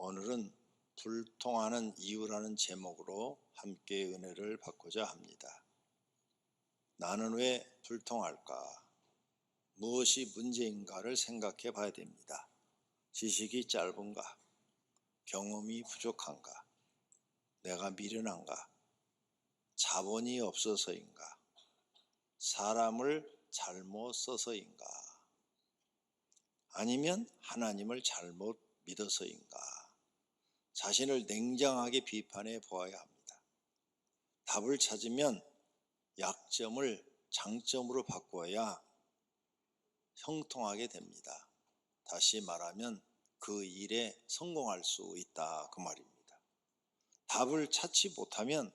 오늘은 불통하는 이유라는 제목으로 함께 은혜를 받고자 합니다. 나는 왜 불통할까? 무엇이 문제인가를 생각해 봐야 됩니다. 지식이 짧은가? 경험이 부족한가? 내가 미련한가? 자본이 없어서인가? 사람을 잘못 써서인가? 아니면 하나님을 잘못 믿어서인가? 자신을 냉정하게 비판해 보아야 합니다. 답을 찾으면 약점을 장점으로 바꾸어야 형통하게 됩니다. 다시 말하면 그 일에 성공할 수 있다 그 말입니다. 답을 찾지 못하면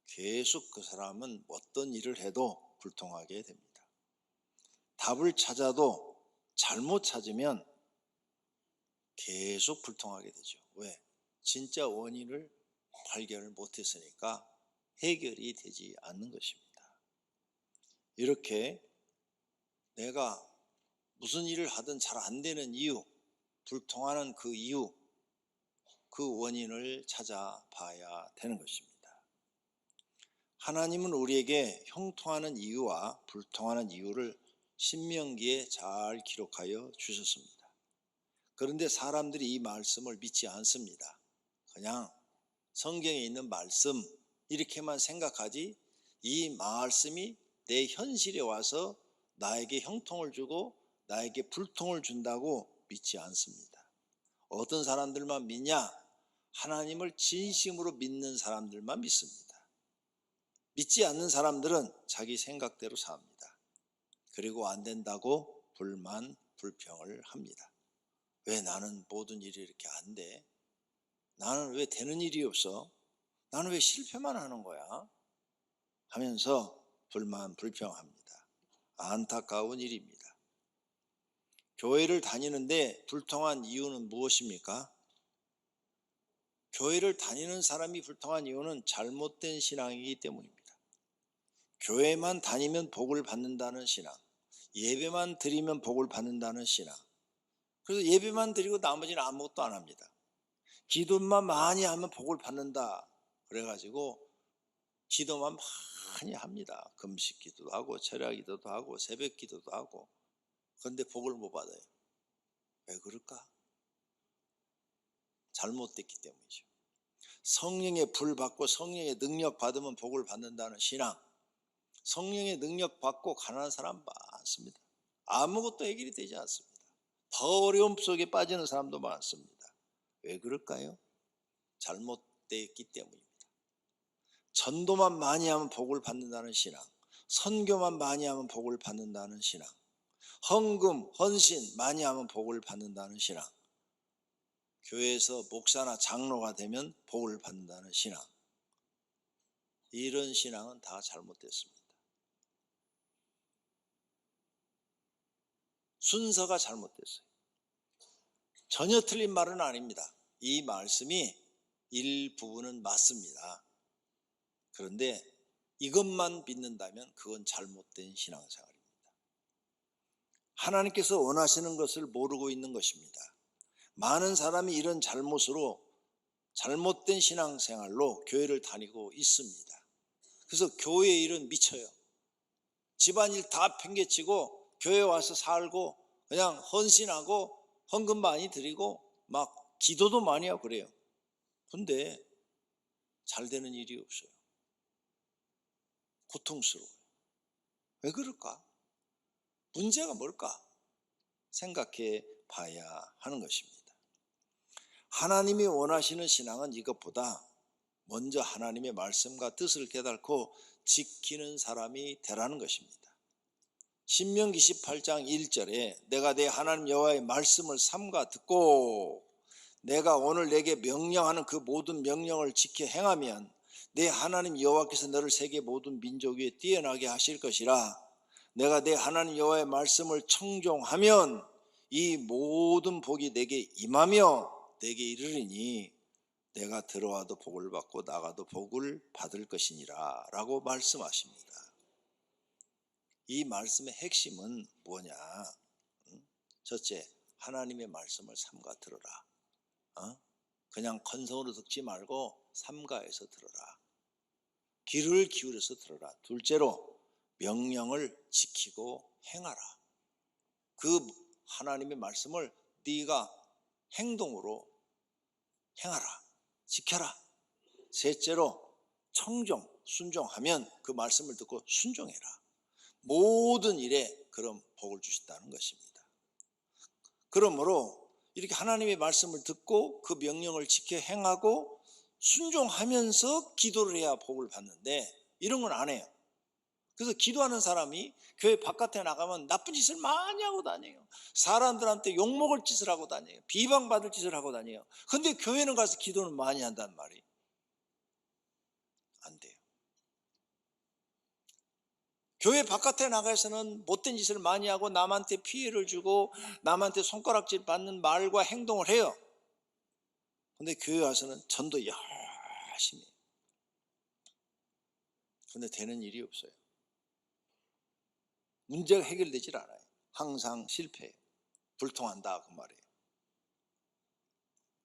계속 그 사람은 어떤 일을 해도 불통하게 됩니다. 답을 찾아도 잘못 찾으면 계속 불통하게 되죠. 왜? 진짜 원인을 발견을 못했으니까 해결이 되지 않는 것입니다. 이렇게 내가 무슨 일을 하든 잘 안 되는 이유, 불통하는 그 이유, 그 원인을 찾아봐야 되는 것입니다. 하나님은 우리에게 형통하는 이유와 불통하는 이유를 신명기에 잘 기록하여 주셨습니다. 그런데 사람들이 이 말씀을 믿지 않습니다. 그냥 성경에 있는 말씀 이렇게만 생각하지 이 말씀이 내 현실에 와서 나에게 형통을 주고 나에게 불통을 준다고 믿지 않습니다. 어떤 사람들만 믿냐? 하나님을 진심으로 믿는 사람들만 믿습니다. 믿지 않는 사람들은 자기 생각대로 삽니다. 그리고 안 된다고 불만, 불평을 합니다. 왜 나는 모든 일이 이렇게 안 돼? 나는 왜 되는 일이 없어? 나는 왜 실패만 하는 거야? 하면서 불만, 불평합니다. 안타까운 일입니다. 교회를 다니는데 불통한 이유는 무엇입니까? 교회를 다니는 사람이 불통한 이유는 잘못된 신앙이기 때문입니다. 교회만 다니면 복을 받는다는 신앙, 예배만 드리면 복을 받는다는 신앙. 그래서 예배만 드리고 나머지는 아무것도 안 합니다. 기도만 많이 하면 복을 받는다 그래가지고 기도만 많이 합니다. 금식 기도도 하고 철야 기도도 하고 새벽 기도도 하고. 그런데 복을 못 받아요. 왜 그럴까? 잘못됐기 때문이죠. 성령의 불 받고 성령의 능력 받으면 복을 받는다는 신앙, 성령의 능력 받고 가난한 사람 많습니다. 아무것도 해결이 되지 않습니다. 더 어려움 속에 빠지는 사람도 많습니다. 왜 그럴까요? 잘못됐기 때문입니다. 전도만 많이 하면 복을 받는다는 신앙, 선교만 많이 하면 복을 받는다는 신앙, 헌금, 헌신 많이 하면 복을 받는다는 신앙, 교회에서 목사나 장로가 되면 복을 받는다는 신앙, 이런 신앙은 다 잘못됐습니다. 순서가 잘못됐어요. 전혀 틀린 말은 아닙니다. 이 말씀이 일부분은 맞습니다. 그런데 이것만 믿는다면 그건 잘못된 신앙생활입니다. 하나님께서 원하시는 것을 모르고 있는 것입니다. 많은 사람이 이런 잘못으로 잘못된 신앙생활로 교회를 다니고 있습니다. 그래서 교회 일은 미쳐요. 집안일 다 팽개치고 교회 와서 살고 그냥 헌신하고 헌금 많이 드리고 막 기도도 많이 하고 그래요. 근데 잘 되는 일이 없어요. 고통스러워요. 왜 그럴까? 문제가 뭘까? 생각해 봐야 하는 것입니다. 하나님이 원하시는 신앙은 이것보다 먼저 하나님의 말씀과 뜻을 깨닫고 지키는 사람이 되라는 것입니다. 신명기 18장 1절에 내가 내 하나님 여호와의 말씀을 삼가 듣고 내가 오늘 내게 명령하는 그 모든 명령을 지켜 행하면 내 하나님 여호와께서 너를 세계 모든 민족 위에 뛰어나게 하실 것이라. 내가 내 하나님 여호와의 말씀을 청종하면 이 모든 복이 내게 임하며 내게 이르리니 내가 들어와도 복을 받고 나가도 복을 받을 것이니라 라고 말씀하십니다. 이 말씀의 핵심은 뭐냐? 첫째, 하나님의 말씀을 삼가 들어라. 그냥 건성으로 듣지 말고 삼가해서 들어라. 귀를 기울여서 들어라. 둘째로 명령을 지키고 행하라. 그 하나님의 말씀을 네가 행동으로 행하라. 지켜라. 셋째로 청종, 순종하면 그 말씀을 듣고 순종해라. 모든 일에 그런 복을 주신다는 것입니다. 그러므로 이렇게 하나님의 말씀을 듣고 그 명령을 지켜 행하고 순종하면서 기도를 해야 복을 받는데 이런 건 안 해요. 그래서 기도하는 사람이 교회 바깥에 나가면 나쁜 짓을 많이 하고 다녀요. 사람들한테 욕먹을 짓을 하고 다녀요. 비방받을 짓을 하고 다녀요. 근데 교회는 가서 기도는 많이 한단 말이에요. 안 돼요. 교회 바깥에 나가서는 못된 짓을 많이 하고 남한테 피해를 주고 남한테 손가락질 받는 말과 행동을 해요. 근데 교회 와서는 전도 열심히 해요. 근데 되는 일이 없어요. 문제가 해결되질 않아요. 항상 실패해요. 불통한다 그 말이에요.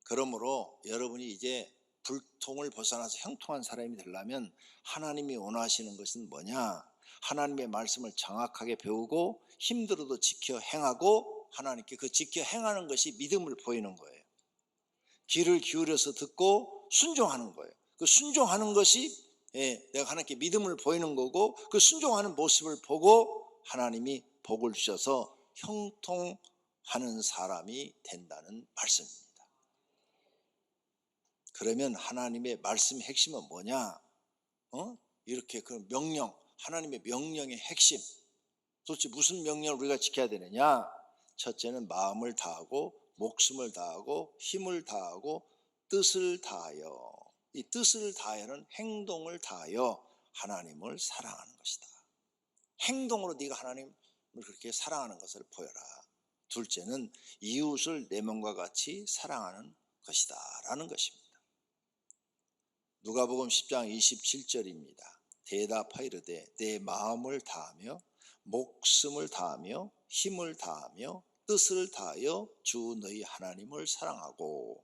그러므로 여러분이 이제 불통을 벗어나서 형통한 사람이 되려면 하나님이 원하시는 것은 뭐냐? 하나님의 말씀을 정확하게 배우고 힘들어도 지켜 행하고 하나님께 그 지켜 행하는 것이 믿음을 보이는 거예요. 귀를 기울여서 듣고 순종하는 거예요. 그 순종하는 것이 내가 하나님께 믿음을 보이는 거고 그 순종하는 모습을 보고 하나님이 복을 주셔서 형통하는 사람이 된다는 말씀입니다. 그러면 하나님의 말씀의 핵심은 뭐냐? 이렇게 그 명령, 하나님의 명령의 핵심. 도대체 무슨 명령을 우리가 지켜야 되느냐? 첫째는 마음을 다하고 목숨을 다하고 힘을 다하고 뜻을 다하여. 이 뜻을 다하여는 행동을 다하여 하나님을 사랑하는 것이다. 행동으로 네가 하나님을 그렇게 사랑하는 것을 보여라. 둘째는 이웃을 내 몸과 같이 사랑하는 것이다 라는 것입니다. 누가복음 10장 27절입니다. 대답하이르되 내 마음을 다하며 목숨을 다하며 힘을 다하며 뜻을 다하여 주 너희 하나님을 사랑하고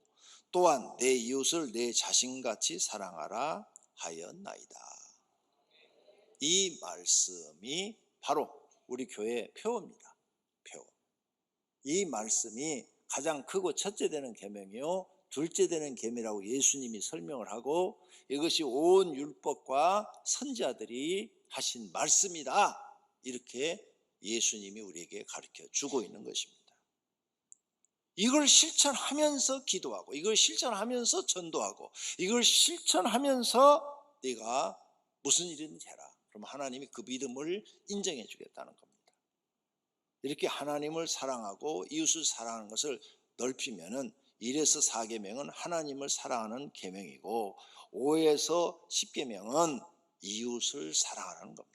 또한 내 이웃을 내 자신같이 사랑하라 하였나이다. 이 말씀이 바로 우리 교회의 표어입니다. 표어. 이 말씀이 가장 크고 첫째 되는 계명이요 둘째 되는 계명이라고 예수님이 설명을 하고 이것이 온 율법과 선지자들이 하신 말씀이다. 이렇게 예수님이 우리에게 가르쳐 주고 있는 것입니다. 이걸 실천하면서 기도하고 이걸 실천하면서 전도하고 이걸 실천하면서 네가 무슨 일이든지 해라. 그럼 하나님이 그 믿음을 인정해 주겠다는 겁니다. 이렇게 하나님을 사랑하고 이웃을 사랑하는 것을 넓히면은 1에서 4계명은 하나님을 사랑하는 계명이고 5에서 10계명은 이웃을 사랑하는 겁니다.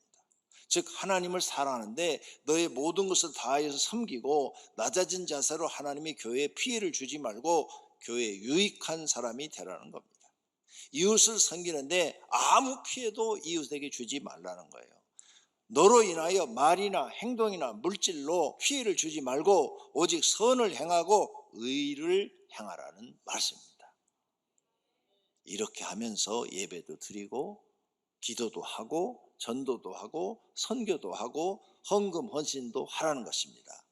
즉 하나님을 사랑하는데 너의 모든 것을 다해서 섬기고 낮아진 자세로 하나님의 교회에 피해를 주지 말고 교회에 유익한 사람이 되라는 겁니다. 이웃을 섬기는데 아무 피해도 이웃에게 주지 말라는 거예요. 너로 인하여 말이나 행동이나 물질로 피해를 주지 말고 오직 선을 행하고 의를 행하라는 말씀입니다. 이렇게 하면서 예배도 드리고 기도도 하고 전도도 하고 선교도 하고 헌금 헌신도 하라는 것입니다.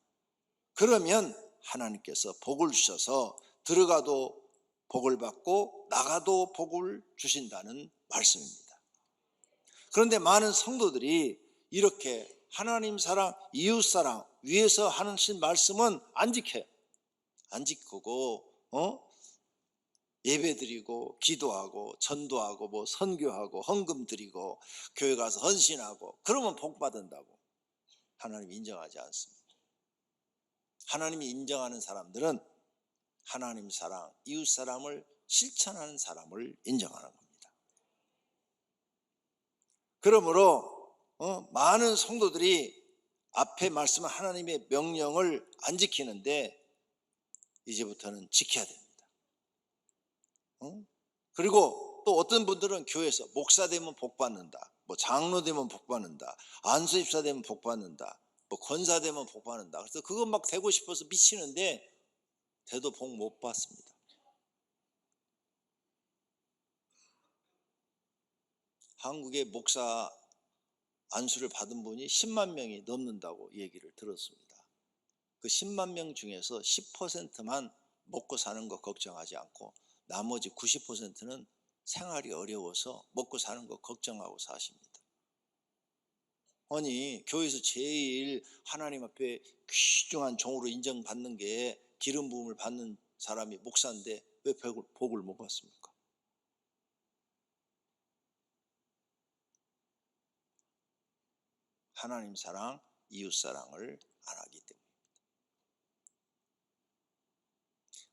그러면 하나님께서 복을 주셔서 들어가도 복을 받고 나가도 복을 주신다는 말씀입니다. 그런데 많은 성도들이 이렇게 하나님 사랑, 이웃 사랑 위에서 하신 말씀은 안 지켜요. 안 지키고 예배 드리고 기도하고 전도하고 뭐 선교하고 헌금 드리고 교회 가서 헌신하고 그러면 복 받는다고 하나님이 인정하지 않습니다. 하나님이 인정하는 사람들은 하나님 사랑, 이웃 사랑을 실천하는 사람을 인정하는 겁니다. 그러므로 많은 성도들이 앞에 말씀한 하나님의 명령을 안 지키는데 이제부터는 지켜야 됩니다. 그리고 또 어떤 분들은 교회에서 목사 되면 복 받는다, 뭐 장로 되면 복 받는다, 안수집사 되면 복 받는다, 뭐 권사 되면 복 받는다. 그래서 그거 막 되고 싶어서 미치는데 돼도 복 못 받습니다. 한국의 목사 안수를 받은 분이 10만 명이 넘는다고 얘기를 들었습니다. 그 10만 명 중에서 10%만 먹고 사는 거 걱정하지 않고 나머지 90%는 생활이 어려워서 먹고 사는 거 걱정하고 사십니다. 아니, 교회에서 제일 하나님 앞에 귀중한 종으로 인정받는 게 기름 부음을 받는 사람이 목사인데 왜 복을 못 받습니까? 하나님 사랑, 이웃 사랑을 안 하기 때문입니다.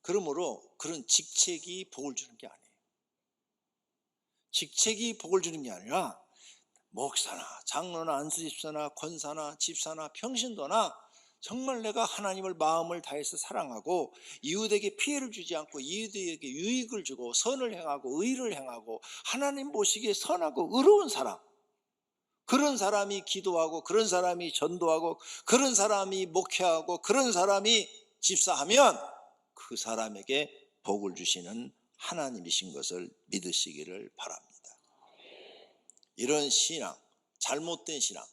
그러므로 그런 직책이 복을 주는 게 아니에요. 직책이 복을 주는 게 아니라 목사나 장로나 안수집사나 권사나 집사나 평신도나 정말 내가 하나님을 마음을 다해서 사랑하고 이웃에게 피해를 주지 않고 이웃에게 유익을 주고 선을 행하고 의를 행하고 하나님 보시기에 선하고 의로운 사람, 그런 사람이 기도하고 그런 사람이 전도하고 그런 사람이 목회하고 그런 사람이 집사하면 그 사람에게 복을 주시는 하나님이신 것을 믿으시기를 바랍니다. 이런 신앙, 잘못된 신앙,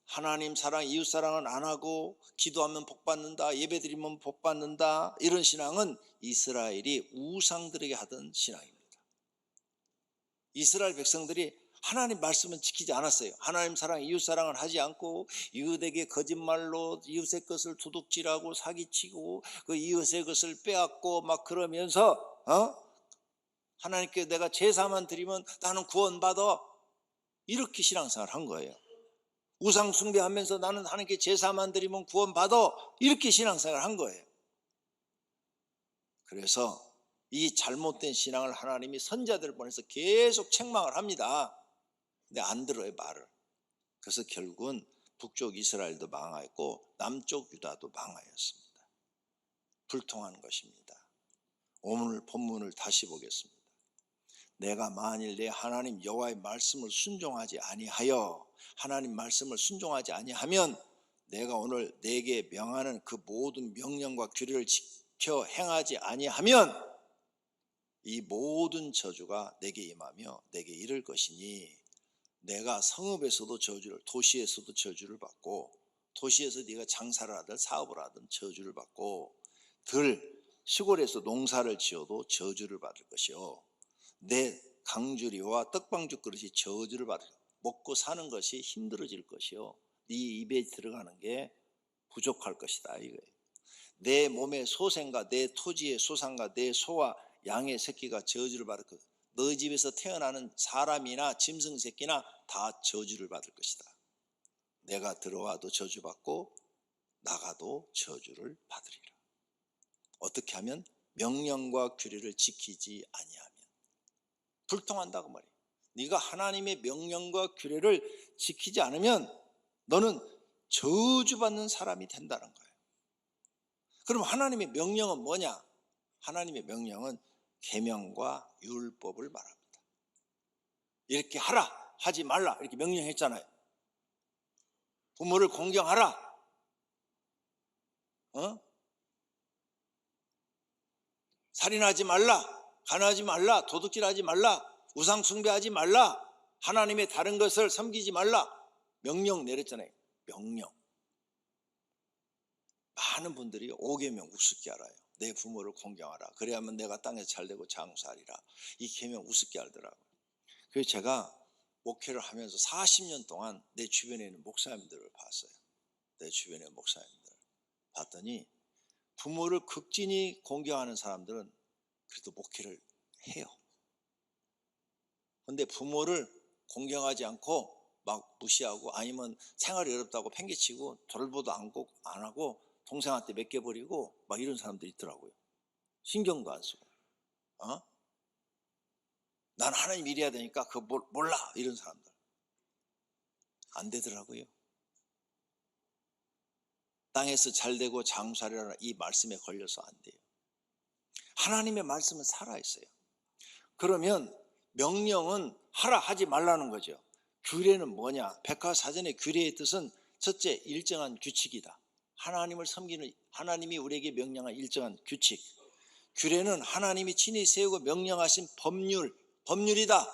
하나님 사랑, 이웃 사랑은 안 하고 기도하면 복 받는다, 예배드리면 복 받는다, 이런 신앙은 이스라엘이 우상들에게 하던 신앙입니다. 이스라엘 백성들이 하나님 말씀은 지키지 않았어요. 하나님 사랑, 이웃 사랑을 하지 않고 이웃에게 거짓말로 이웃의 것을 도둑질하고 사기치고 그 이웃의 것을 빼앗고 막 그러면서 하나님께 내가 제사만 드리면 나는 구원받아, 이렇게 신앙생활을 한 거예요. 우상 숭배하면서 나는 하나님께 제사만 드리면 구원받아, 이렇게 신앙생활을 한 거예요. 그래서 이 잘못된 신앙을 하나님이 선자들을 보내서 계속 책망을 합니다. 근데 안 들어요, 말을. 그래서 결국은 북쪽 이스라엘도 망하였고 남쪽 유다도 망하였습니다. 불통한 것입니다. 오늘 본문을 다시 보겠습니다. 내가 만일 내 하나님 여호와의 말씀을 순종하지 아니하여, 하나님 말씀을 순종하지 아니하면 내가 오늘 내게 명하는 그 모든 명령과 규례를 지켜 행하지 아니하면 이 모든 저주가 내게 임하며 내게 이를 것이니, 내가 성읍에서도 저주를, 도시에서도 저주를 받고, 도시에서 네가 장사를 하든 사업을 하든 저주를 받고, 시골에서 농사를 지어도 저주를 받을 것이요, 내 강주리와 떡방죽 그릇이 저주를 받을, 먹고 사는 것이 힘들어질 것이요, 네 입에 들어가는 게 부족할 것이다, 이거예요. 내 몸의 소생과 내 토지의 소산과 내 소와 양의 새끼가 저주를 받을 것, 너 집에서 태어나는 사람이나 짐승 새끼나 다 저주를 받을 것이다. 내가 들어와도 저주받고 나가도 저주를 받으리라. 어떻게 하면? 명령과 규례를 지키지 아니하면. 불통한다고 말이에요. 네가 하나님의 명령과 규례를 지키지 않으면 너는 저주받는 사람이 된다는 거예요. 그럼 하나님의 명령은 뭐냐? 하나님의 명령은 계명과 율법을 말합니다. 이렇게 하라, 하지 말라, 이렇게 명령했잖아요. 부모를 공경하라, 살인하지 말라, 간하지 말라, 도둑질하지 말라, 우상 숭배하지 말라, 하나님의 다른 것을 섬기지 말라, 명령 내렸잖아요. 명령. 많은 분들이 5계명 우습게 알아요. 내 부모를 공경하라, 그래야만 내가 땅에서 잘되고 장수하리라, 이 계명 우습게 알더라고요. 그래서 제가 목회를 하면서 40년 동안 내 주변에 있는 목사님들을 봤어요. 내 주변의 목사님들 봤더니 부모를 극진히 공경하는 사람들은 그래도 목회를 해요. 그런데 부모를 공경하지 않고 막 무시하고, 아니면 생활이 어렵다고 팽개치고 돌보도 안 하고 동생한테 맡겨버리고 막 이런 사람들이 있더라고요. 신경도 안 쓰고. 난 하나님 일해야 되니까 그거 몰라, 이런 사람들. 안 되더라고요. 땅에서 잘되고 장수하리라, 이 말씀에 걸려서 안 돼요. 하나님의 말씀은 살아있어요. 그러면 명령은 하라, 하지 말라는 거죠. 규례는 뭐냐? 백과사전의 규례의 뜻은 첫째, 일정한 규칙이다. 하나님을 섬기는, 하나님이 우리에게 명령한 일정한 규칙. 규례는 하나님이 친히 세우고 명령하신 법률이다.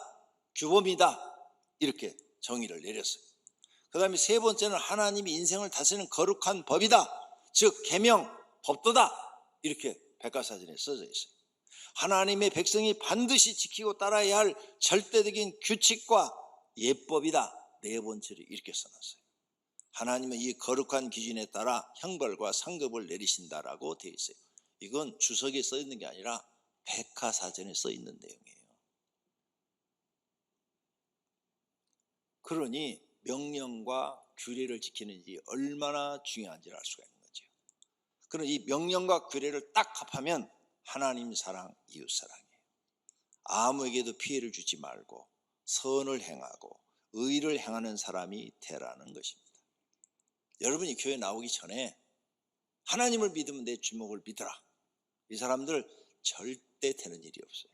규범이다. 이렇게 정의를 내렸어요. 그 다음에 세 번째는 하나님이 인생을 다스리는 거룩한 법이다. 즉 계명, 법도다. 이렇게 백과사전에 써져 있어요. 하나님의 백성이 반드시 지키고 따라야 할 절대적인 규칙과 예법이다. 네 번째로 이렇게 써놨어요. 하나님은 이 거룩한 기준에 따라 형벌과 상급을 내리신다라고 되어 있어요. 이건 주석에 써 있는 게 아니라 백과사전에 써 있는 내용이에요. 그러니 명령과 규례를 지키는 게 얼마나 중요한지를 알 수가 있는 거죠. 그럼 이 명령과 규례를 딱 합하면 하나님 사랑, 이웃 사랑이에요. 아무에게도 피해를 주지 말고 선을 행하고 의를 행하는 사람이 되라는 것입니다. 여러분이 교회 나오기 전에 하나님을 믿으면 내 주목을 믿어라. 이 사람들 절대 되는 일이 없어요.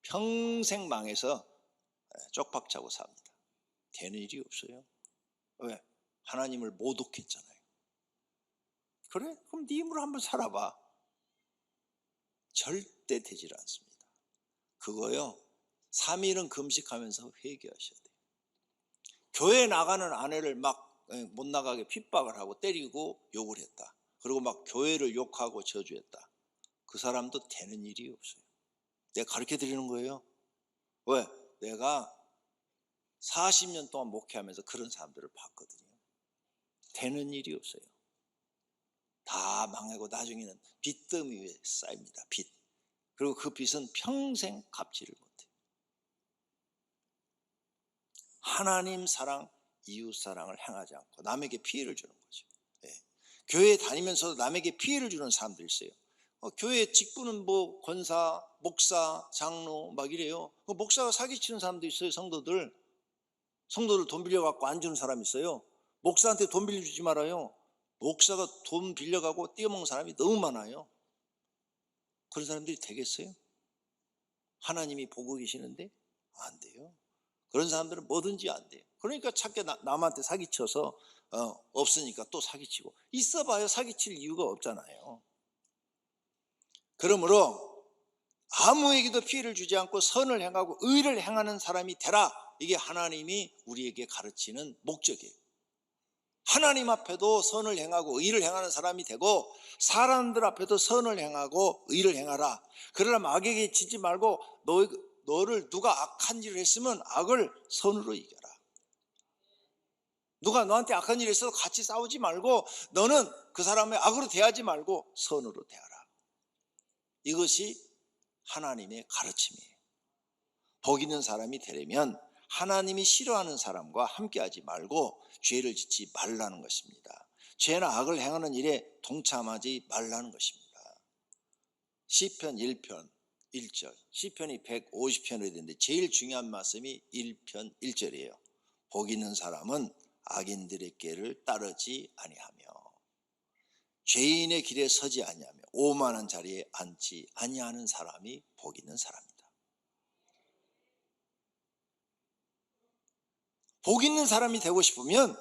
평생 망해서 쪽박차고 삽니다. 되는 일이 없어요. 왜? 하나님을 모독했잖아요. 그래? 그럼 네 힘으로 한번 살아봐. 절대 되질 않습니다. 그거요, 3일은 금식하면서 회개하셔야 돼요. 교회 나가는 아내를 막 못 나가게 핍박을 하고 때리고 욕을 했다. 그리고 막 교회를 욕하고 저주했다. 그 사람도 되는 일이 없어요. 내가 가르쳐 드리는 거예요. 왜? 내가 40년 동안 목회하면서 그런 사람들을 봤거든요. 되는 일이 없어요. 다 망하고 나중에는 빚더미 위에 쌓입니다. 빚. 그리고 그 빚은 평생 갚지를 못해요. 하나님 사랑, 이웃 사랑을 행하지 않고 남에게 피해를 주는 거죠. 예. 교회에 다니면서도 남에게 피해를 주는 사람들이 있어요. 교회 직분은 뭐 권사, 목사, 장로 막 이래요. 목사가 사기치는 사람도 있어요. 성도들 돈 빌려갖고 안 주는 사람이 있어요. 목사한테 돈 빌려주지 말아요. 목사가 돈 빌려가고 띄어먹는 사람이 너무 많아요. 그런 사람들이 되겠어요? 하나님이 보고 계시는데 안 돼요. 그런 사람들은 뭐든지 안 돼요. 그러니까 찾게 남한테 사기쳐서 없으니까 또 사기치고, 있어봐야 사기칠 이유가 없잖아요. 그러므로 아무에게도 피해를 주지 않고 선을 행하고 의를 행하는 사람이 되라. 이게 하나님이 우리에게 가르치는 목적이에요. 하나님 앞에도 선을 행하고 의를 행하는 사람이 되고 사람들 앞에도 선을 행하고 의를 행하라. 그러나 악에게 지지 말고 너를 누가 악한 일을 했으면 악을 선으로 이겨라. 누가 너한테 악한 일을 했어도 같이 싸우지 말고 너는 그 사람의 악으로 대하지 말고 선으로 대하라. 이것이 하나님의 가르침이에요. 복 있는 사람이 되려면 하나님이 싫어하는 사람과 함께하지 말고 죄를 짓지 말라는 것입니다. 죄나 악을 행하는 일에 동참하지 말라는 것입니다. 시편 1편 1절, 시편이 150편이 되는데 제일 중요한 말씀이 1편 1절이에요. 복 있는 사람은 악인들의 길을 따르지 아니하며 죄인의 길에 서지 아니하며 오만한 자리에 앉지 아니하는 사람이 복 있는 사람이다. 복 있는 사람이 되고 싶으면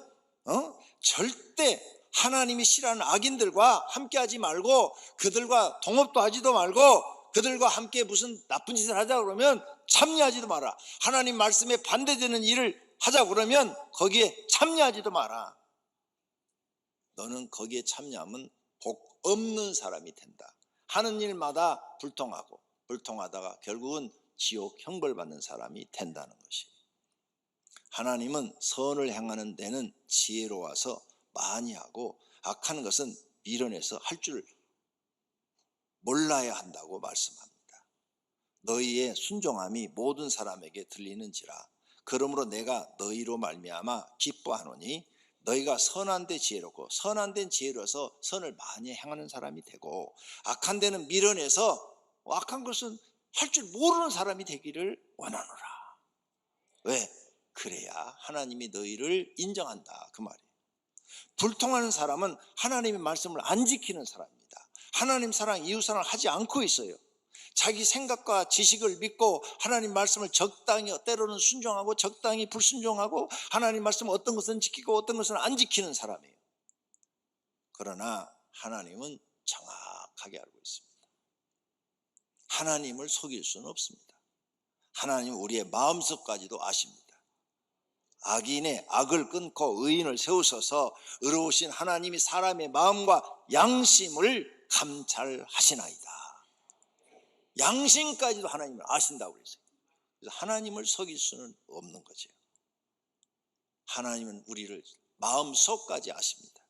절대 하나님이 싫어하는 악인들과 함께하지 말고 그들과 동업도 하지도 말고 그들과 함께 무슨 나쁜 짓을 하자 그러면 참여하지도 마라. 하나님 말씀에 반대되는 일을 하자 그러면 거기에 참여하지도 마라. 너는 거기에 참여하면 복 없는 사람이 된다. 하는 일마다 불통하다가 결국은 지옥 형벌 받는 사람이 된다는 것이에요. 하나님은 선을 행하는 데는 지혜로워서 많이 하고 악한 것은 밀어내서 할 줄 몰라야 한다고 말씀합니다. 너희의 순종함이 모든 사람에게 들리는지라. 그러므로 내가 너희로 말미암아 기뻐하노니 너희가 선한 데 지혜롭고 선한 데는 지혜로워서 선을 많이 행하는 사람이 되고 악한 데는 밀어내서 악한 것은 할 줄 모르는 사람이 되기를 원하노라. 왜? 그래야 하나님이 너희를 인정한다 그 말이에요. 불통하는 사람은 하나님의 말씀을 안 지키는 사람입니다. 하나님 사랑, 이웃 사랑을 하지 않고 있어요. 자기 생각과 지식을 믿고 하나님 말씀을 적당히 때로는 순종하고 적당히 불순종하고 하나님 말씀 어떤 것은 지키고 어떤 것은 안 지키는 사람이에요. 그러나 하나님은 정확하게 알고 있습니다. 하나님을 속일 수는 없습니다. 하나님은 우리의 마음속까지도 아십니다. 악인의 악을 끊고 의인을 세우셔서 의로우신 하나님이 사람의 마음과 양심을 감찰하시나이다. 양심까지도 하나님을 아신다고 그랬어요. 그래서 하나님을 속일 수는 없는 거죠. 하나님은 우리를 마음속까지 아십니다.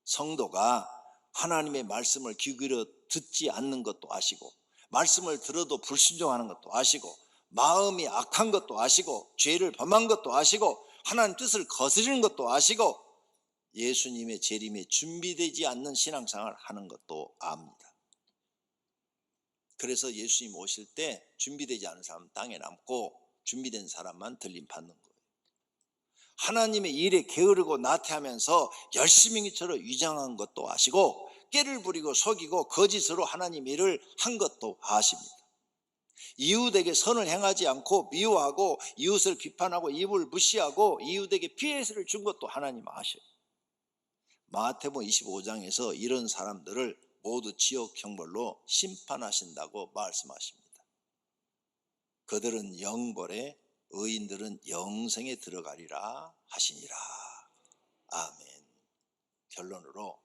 성도가 하나님의 말씀을 귀 기울여 듣지 않는 것도 아시고, 말씀을 들어도 불순종하는 것도 아시고, 마음이 악한 것도 아시고, 죄를 범한 것도 아시고, 하나님 뜻을 거스르는 것도 아시고, 예수님의 재림에 준비되지 않는 신앙생활을 하는 것도 압니다. 그래서 예수님 오실 때 준비되지 않은 사람은 땅에 남고 준비된 사람만 들림 받는 거예요. 하나님의 일에 게으르고 나태하면서 열심히처럼 위장한 것도 아시고, 깨를 부리고 속이고 거짓으로 하나님 일을 한 것도 아십니다. 이웃에게 선을 행하지 않고 미워하고 이웃을 비판하고 이웃을 무시하고 이웃에게 피해를 준 것도 하나님 아셔요. 마태복음 25장에서 이런 사람들을 모두 지옥 형벌로 심판하신다고 말씀하십니다. 그들은 영벌에 의인들은 영생에 들어가리라 하시니라. 아멘. 결론으로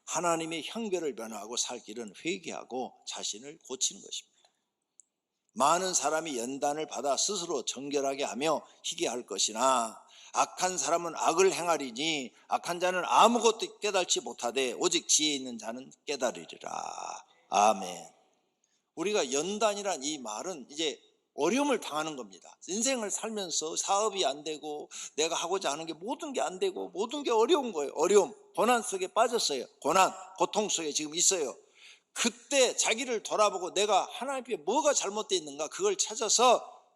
하나님의 형벌을 면하고 살 길은 회개하고 자신을 고치는 것입니다. 많은 사람이 연단을 받아 스스로 정결하게 하며 희게할 것이나 악한 사람은 악을 행하리니 악한 자는 아무것도 깨달지 못하되 오직 지혜 있는 자는 깨달으리라. 아멘. 우리가 연단이란 이 말은 이제 어려움을 당하는 겁니다. 인생을 살면서 사업이 안 되고 내가 하고자 하는 게 모든 게 안 되고 모든 게 어려운 거예요. 어려움, 고난 속에 빠졌어요. 고난, 고통 속에 지금 있어요. 그때 자기를 돌아보고 내가 하나님 앞에 뭐가 잘못되어 있는가 그걸 찾아서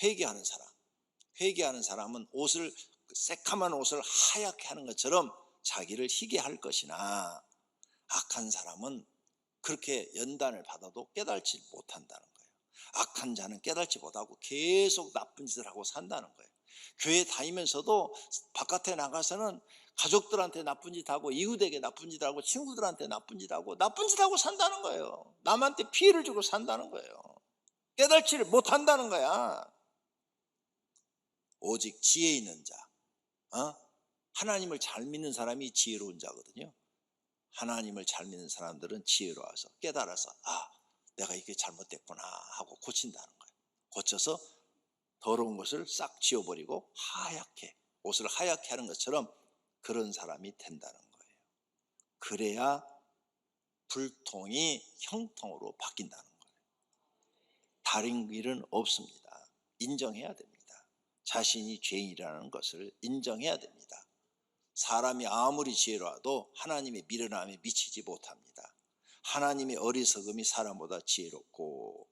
회개하는 사람. 회개하는 사람은 옷을, 새카만 옷을 하얗게 하는 것처럼 자기를 희게 할 것이나, 악한 사람은 그렇게 연단을 받아도 깨달지 못한다는 거예요. 악한 자는 깨달지 못하고 계속 나쁜 짓을 하고 산다는 거예요. 교회 다니면서도 바깥에 나가서는 가족들한테 나쁜 짓 하고 이웃에게 나쁜 짓 하고 친구들한테 나쁜 짓 하고 산다는 거예요. 남한테 피해를 주고 산다는 거예요. 깨달지를 못한다는 거야. 오직 지혜 있는 자, 하나님을 잘 믿는 사람이 지혜로운 자거든요. 하나님을 잘 믿는 사람들은 지혜로워서 깨달아서 내가 이게 잘못됐구나 하고 고친다는 거예요. 고쳐서 더러운 것을 싹 지워버리고 하얗게, 옷을 하얗게 하는 것처럼 그런 사람이 된다는 거예요. 그래야 불통이 형통으로 바뀐다는 거예요. 다른 길은 없습니다. 인정해야 됩니다. 자신이 죄인이라는 것을 인정해야 됩니다. 사람이 아무리 지혜로워도 하나님의 미련함에 미치지 못합니다. 하나님의 어리석음이 사람보다 지혜롭고,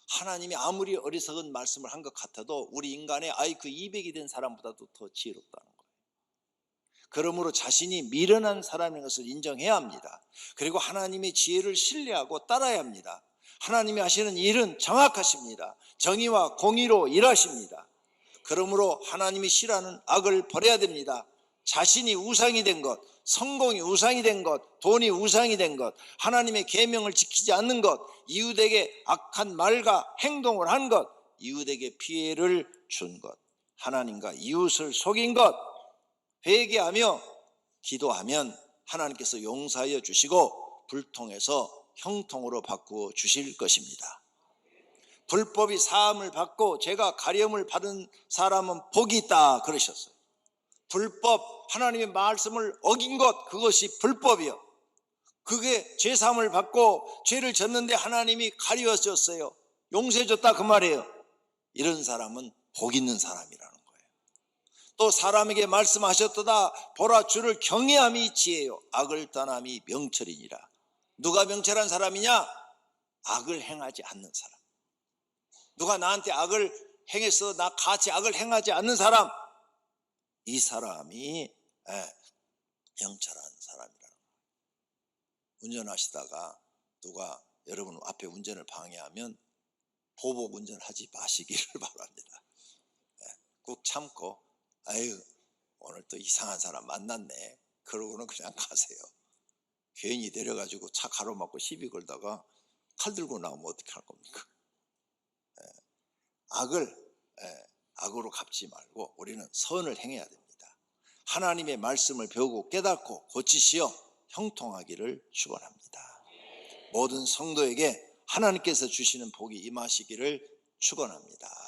하나님이 아무리 어리석은 말씀을 한 것 같아도 우리 인간의 IQ 200이 된 사람보다도 더 지혜롭다는 거예요. 그러므로 자신이 미련한 사람인 것을 인정해야 합니다. 그리고 하나님의 지혜를 신뢰하고 따라야 합니다. 하나님이 하시는 일은 정확하십니다. 정의와 공의로 일하십니다. 그러므로 하나님이 싫어하는 악을 버려야 됩니다. 자신이 우상이 된 것, 성공이 우상이 된 것, 돈이 우상이 된 것, 하나님의 계명을 지키지 않는 것, 이웃에게 악한 말과 행동을 한 것, 이웃에게 피해를 준 것, 하나님과 이웃을 속인 것, 회개하며 기도하면 하나님께서 용서하여 주시고 불통에서 형통으로 바꾸어 주실 것입니다. 불법이 사함을 받고 죄가 가려움을 받은 사람은 복이 있다 그러셨어요. 불법, 하나님의 말씀을 어긴 것, 그것이 불법이요. 그게 죄사함을 받고 죄를 졌는데 하나님이 가려웠어요. 용서해 줬다 그 말이에요. 이런 사람은 복 있는 사람이라는 거예요. 또 사람에게 말씀하셨도다 보라 주를 경외함이 지혜요 악을 떠남이 명철이니라. 누가 명철한 사람이냐? 악을 행하지 않는 사람. 누가 나한테 악을 행해서 나 같이 악을 행하지 않는 사람, 이 사람이 명철한 사람이라는 거예요. 운전하시다가 누가 여러분 앞에 운전을 방해하면 보복 운전하지 마시기를 바랍니다. 꾹 참고 아유 오늘 또 이상한 사람 만났네 그러고는 그냥 가세요. 괜히 내려가지고 차 가로막고 시비 걸다가 칼 들고 나오면 어떻게 할 겁니까? 악으로 갚지 말고 우리는 선을 행해야 됩니다. 하나님의 말씀을 배우고 깨닫고 고치시어 형통하기를 축원합니다. 모든 성도에게 하나님께서 주시는 복이 임하시기를 축원합니다.